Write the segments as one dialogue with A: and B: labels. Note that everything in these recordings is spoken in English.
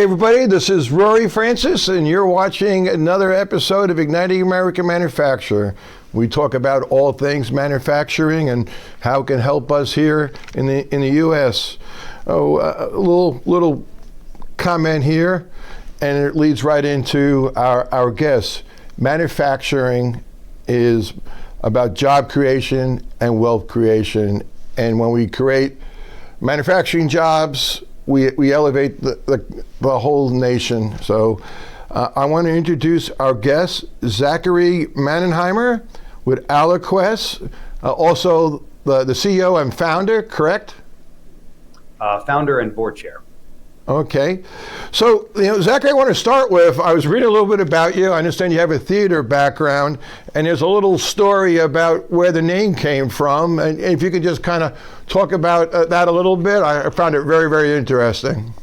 A: everybody, this is Rory Francis, and you're watching another episode of Igniting American Manufacture. We talk about all things manufacturing and how it can help us here in the U.S. Oh, a little comment here, and it leads right into our guests. Manufacturing is about job creation and wealth creation, and when we create manufacturing jobs, we elevate the whole nation. So I want to introduce our guest, Zachary Mannheimer with Alquist, also the CEO and founder, correct?
B: Founder and board chair.
A: Okay. So, Zachary, I want to start with, I was reading a little bit about you. I understand you have a theater background, and there's a little story about where the name came from. And if you could just kind of talk about that a little bit, I found it very, very interesting.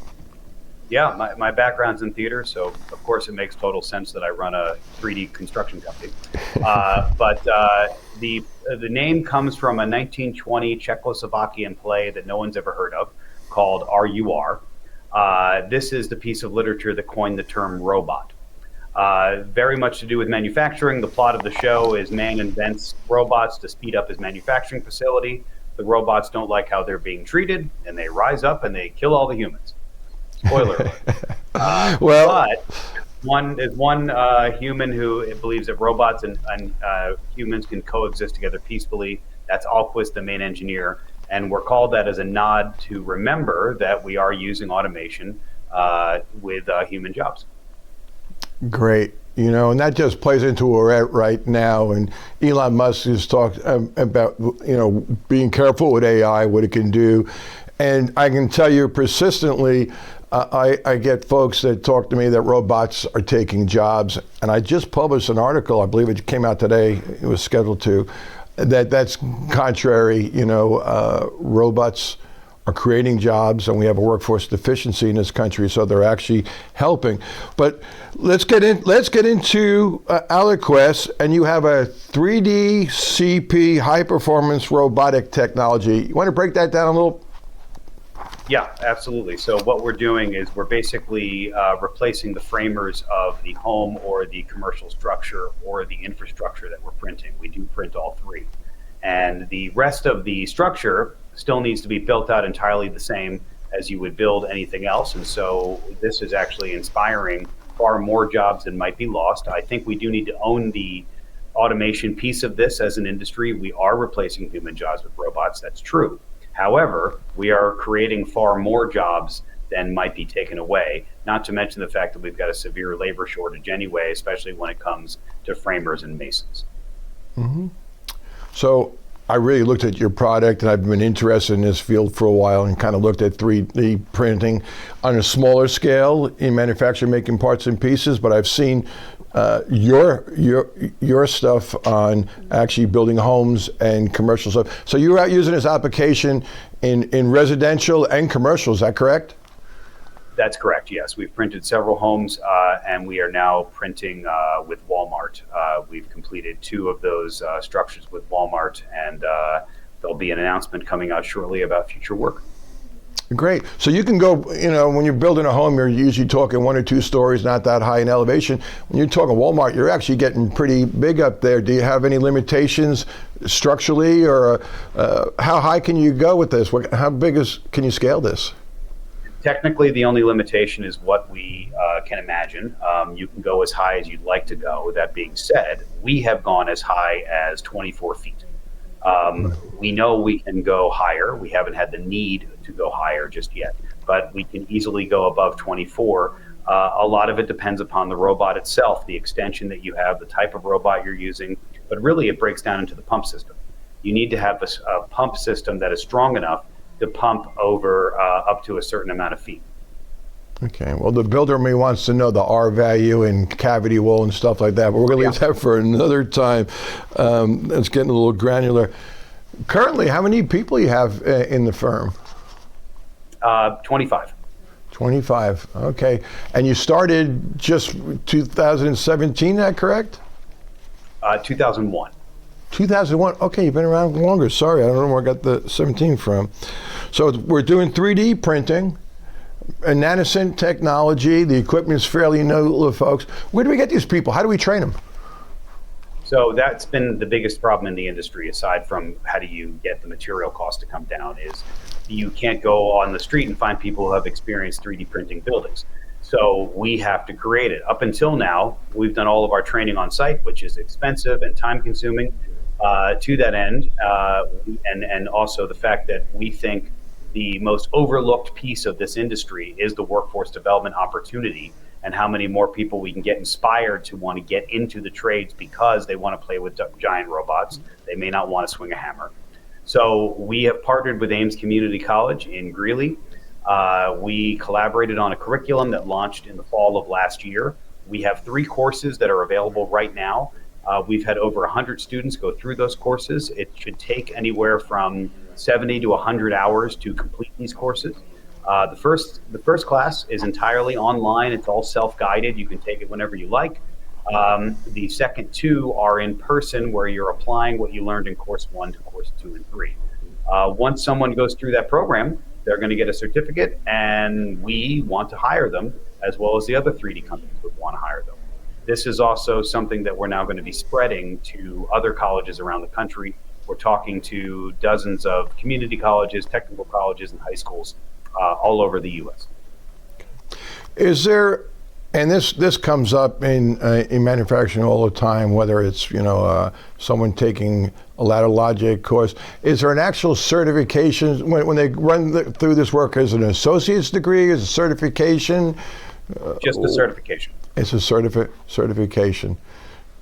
B: Yeah, my background's in theater, so of course it makes total sense that I run a 3D construction company. But the name comes from a 1920 Czechoslovakian play that no one's ever heard of called RUR. This is the piece of literature that coined the term robot. Very much to do with manufacturing. The plot of the show is man invents robots to speed up his manufacturing facility. The robots don't like how they're being treated, and they rise up and they kill all the humans. Spoiler alert. But one human who believes that robots and humans can coexist together peacefully. That's Alquist, the main engineer. And we're called that as a nod to remember that we are using automation with human jobs.
A: Great. And that just plays into where we're at right now. And Elon Musk has talked about, being careful with AI, what it can do. And I can tell you persistently, I get folks that talk to me that robots are taking jobs. And I just published an article, I believe it came out today, it was scheduled to, that's contrary. Robots are creating jobs, and we have a workforce deficiency in this country, so they're actually helping. But let's get into Alquist, and you have a 3D CP high performance robotic technology. You want to break that down a little?
B: Yeah, absolutely. So what we're doing is we're basically replacing the framers of the home or the commercial structure or the infrastructure that we're printing. We do print all three. And the rest of the structure still needs to be built out entirely the same as you would build anything else. And so this is actually inspiring far more jobs than might be lost. I think we do need to own the automation piece of this as an industry. We are replacing human jobs with robots. That's true. However, we are creating far more jobs than might be taken away, not to mention the fact that we've got a severe labor shortage anyway, especially when it comes to framers and masons.
A: Mm-hmm. So I really looked at your product, and I've been interested in this field for a while and kind of looked at 3D printing on a smaller scale in manufacturing, making parts and pieces, but I've seen your stuff on actually building homes and commercial stuff. So you're out using this application in residential and commercial, is that correct?
B: That's correct, yes. We've printed several homes, and we are now printing with Walmart. We've completed 2 of those structures with Walmart, and there'll be an announcement coming out shortly about future work.
A: Great. So you can go, when you're building a home, you're usually talking 1 or 2 stories, not that high in elevation. When you're talking Walmart, you're actually getting pretty big up there. Do you have any limitations structurally, or how high can you go with this? How big can you scale this?
B: Technically, the only limitation is what we can imagine. You can go as high as you'd like to go. That being said, we have gone as high as 24 feet. We know we can go higher. We haven't had the need to go higher just yet, but we can easily go above 24. A lot of it depends upon the robot itself, the extension that you have, the type of robot you're using, but really it breaks down into the pump system. You need to have a pump system that is strong enough to pump over up to a certain amount of feet.
A: Okay, well, the builder may wants to know the R value and cavity wall and stuff like that, but we're going to leave that for another time. It's getting a little granular. Currently, how many people you have in the firm?
B: 25.
A: 25, okay. And you started just 2017, is that correct?
B: 2001.
A: 2001, okay, you've been around longer. Sorry, I don't know where I got the 17 from. So we're doing 3D printing. a nanocent technology. The equipment is fairly new, folks. Where do we get these people? How do we train them?
B: So that's been the biggest problem in the industry, aside from how do you get the material cost to come down, is you can't go on the street and find people who have experienced 3D printing buildings. So we have to create it. Up until now, we've done all of our training on site, which is expensive and time consuming. To that end, and also the fact that we think the most overlooked piece of this industry is the workforce development opportunity, and how many more people we can get inspired to want to get into the trades because they want to play with giant robots. They may not want to swing a hammer. So we have partnered with Ames Community College in Greeley. We collaborated on a curriculum that launched in the fall of last year. We have 3 courses that are available right now. We've had over 100 students go through those courses. It should take anywhere from 70 to 100 hours to complete these courses. The first class is entirely online. It's all self-guided. You can take it whenever you like. The second 2 are in person, where you're applying what you learned in course 1 to course 2 and 3. Once someone goes through that program, they're going to get a certificate, and we want to hire them, as well as the other 3D companies would want to hire them. This is also something that we're now going to be spreading to other colleges around the country. We're talking to dozens of community colleges, technical colleges, and high schools all over the U.S.
A: Is there, and this comes up in manufacturing all the time, whether it's someone taking a ladder logic course, is there an actual certification when they run through this work? Is it an associate's degree? Is it certification?
B: Just a certification.
A: It's a certification.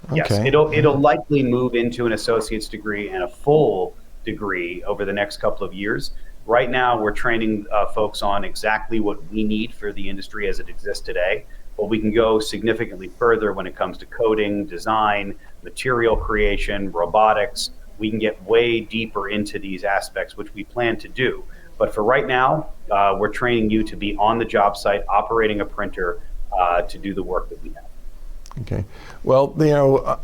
A: Okay.
B: Yes, it'll likely move into an associate's degree and a full degree over the next couple of years. Right now, we're training folks on exactly what we need for the industry as it exists today, but we can go significantly further when it comes to coding, design, material creation, robotics. We can get way deeper into these aspects, which we plan to do. But for right now, we're training you to be on the job site, operating a printer, to do the work that we have.
A: Okay. Well,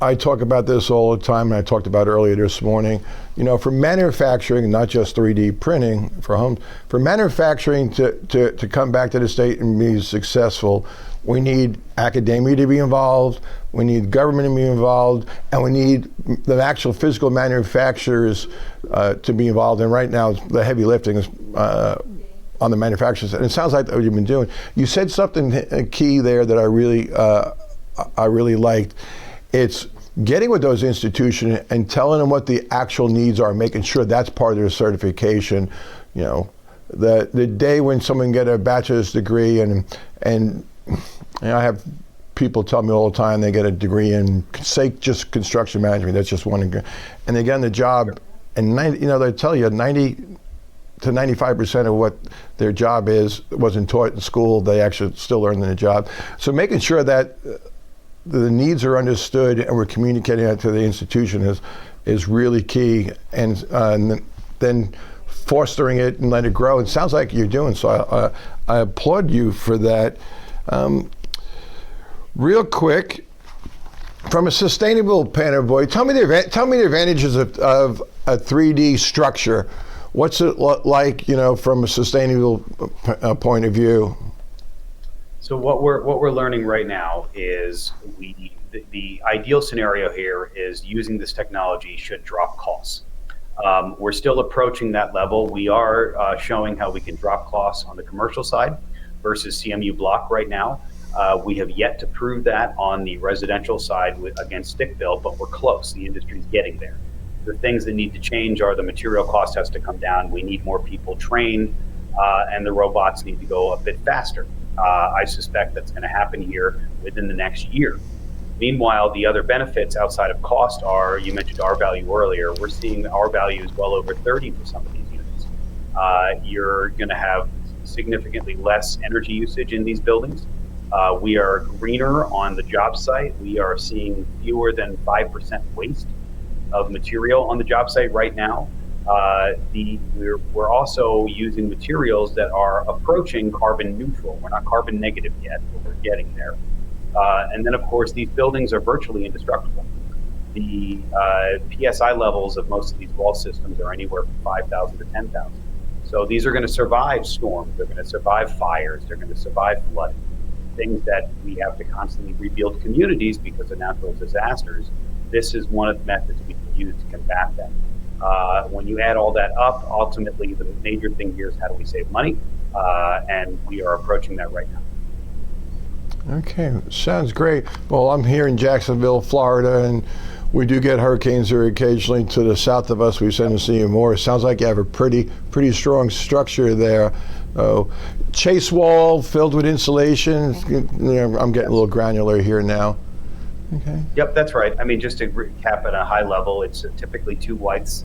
A: I talk about this all the time, and I talked about earlier this morning. For manufacturing, not just 3D printing for homes, for manufacturing to come back to the state and be successful, we need academia to be involved, we need government to be involved, and we need the actual physical manufacturers to be involved. And right now, the heavy lifting is on the manufacturers, and it sounds like what you've been doing. You said something key there that I really liked. It's getting with those institutions and telling them what the actual needs are, making sure that's part of their certification. The day when someone get a bachelor's degree, and I have people tell me all the time they get a degree in, say, just construction management. That's just one, and they get on the job, and they tell you 90 to 95% of what their job wasn't taught in school. They actually still learn in the job. So making sure that the needs are understood and we're communicating that to the institution is really key, and then fostering it and let it grow. It sounds like you're doing so. I applaud you for that. Real quick, from a sustainable point of view, tell me the advantages of a 3D structure. What's it like, from a sustainable point of view?
B: So what we're learning right now is the ideal scenario here is using this technology should drop costs. We're still approaching that level. We are showing how we can drop costs on the commercial side versus CMU block right now. We have yet to prove that on the residential side against stick built, but we're close. The industry's getting there. The things that need to change are the material cost has to come down. We need more people trained, and the robots need to go a bit faster. I suspect that's going to happen here within the next year. Meanwhile, the other benefits outside of cost are, you mentioned R value earlier, we're seeing R values well over 30 for some of these units. You're going to have significantly less energy usage in these buildings. We are greener on the job site. We are seeing fewer than 5% waste of material on the job site right now. We're also using materials that are approaching carbon neutral. We're not carbon negative yet, but we're getting there. And then, of course, these buildings are virtually indestructible. The PSI levels of most of these wall systems are anywhere from 5,000 to 10,000. So these are going to survive storms. They're going to survive fires. They're going to survive flooding. Things that we have to constantly rebuild communities because of natural disasters. This is one of the methods we can use to combat that. When you add all that up, ultimately the major thing here is how do we save money? And we are approaching that right now.
A: Okay, sounds great. Well, I'm here in Jacksonville, Florida, and we do get hurricanes here occasionally to the south of us. We send to see you more. It sounds like you have a pretty strong structure there. Chase wall filled with insulation. I'm getting a little granular here now. Okay.
B: Yep, that's right. I mean, just to recap at a high level, it's typically 2 widths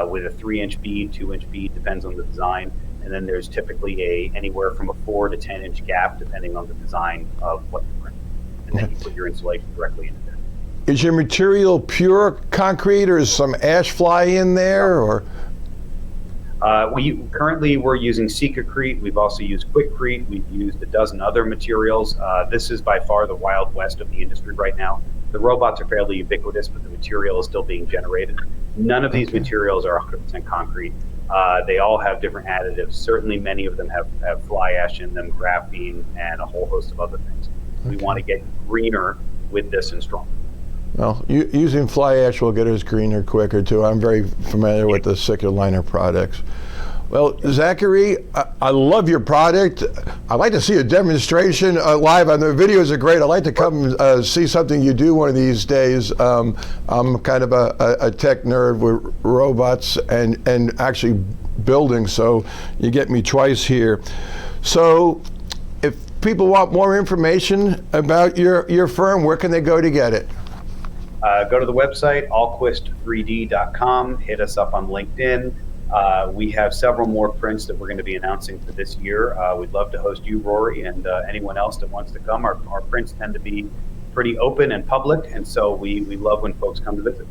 B: with a 3-inch bead, 2-inch bead, depends on the design. And then there's typically anywhere from a 4 to 10-inch gap, depending on the design of what you print. And then you put your insulation directly into there.
A: Is your material pure concrete, or is some ash fly in there, or?
B: Currently we're using Sikacrete. We've also used Quickcrete. We've used a dozen other materials. This is by far the wild west of the industry right now. The robots are fairly ubiquitous, but the material is still being generated. None of these materials are 100% concrete. They all have different additives. Certainly many of them have fly ash in them, graphene, and a whole host of other things. We want to get greener with this and stronger.
A: Well, using fly ash will get us greener quicker too. I'm very familiar with the Sikacrete products. Well, Zachary, I love your product. I'd like to see a demonstration live. The videos are great. I'd like to come see something you do one of these days. I'm kind of a tech nerd with robots and actually building, so you get me twice here. So if people want more information about your firm, where can they go to get it?
B: Go to the website, alquist3d.com. Hit us up on LinkedIn. We have several more prints that we're going to be announcing for this year. We'd love to host you, Rory, and anyone else that wants to come. Our prints tend to be pretty open and public, and so we love when folks come to visit.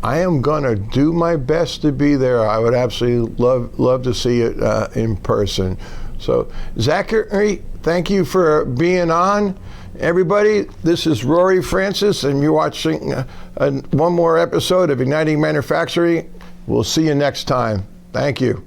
A: I am going to do my best to be there. I would absolutely love to see it in person. So, Zachary, thank you for being on. Everybody, this is Rory Francis, and you're watching one more episode of Igniting Manufacturing. We'll see you next time. Thank you.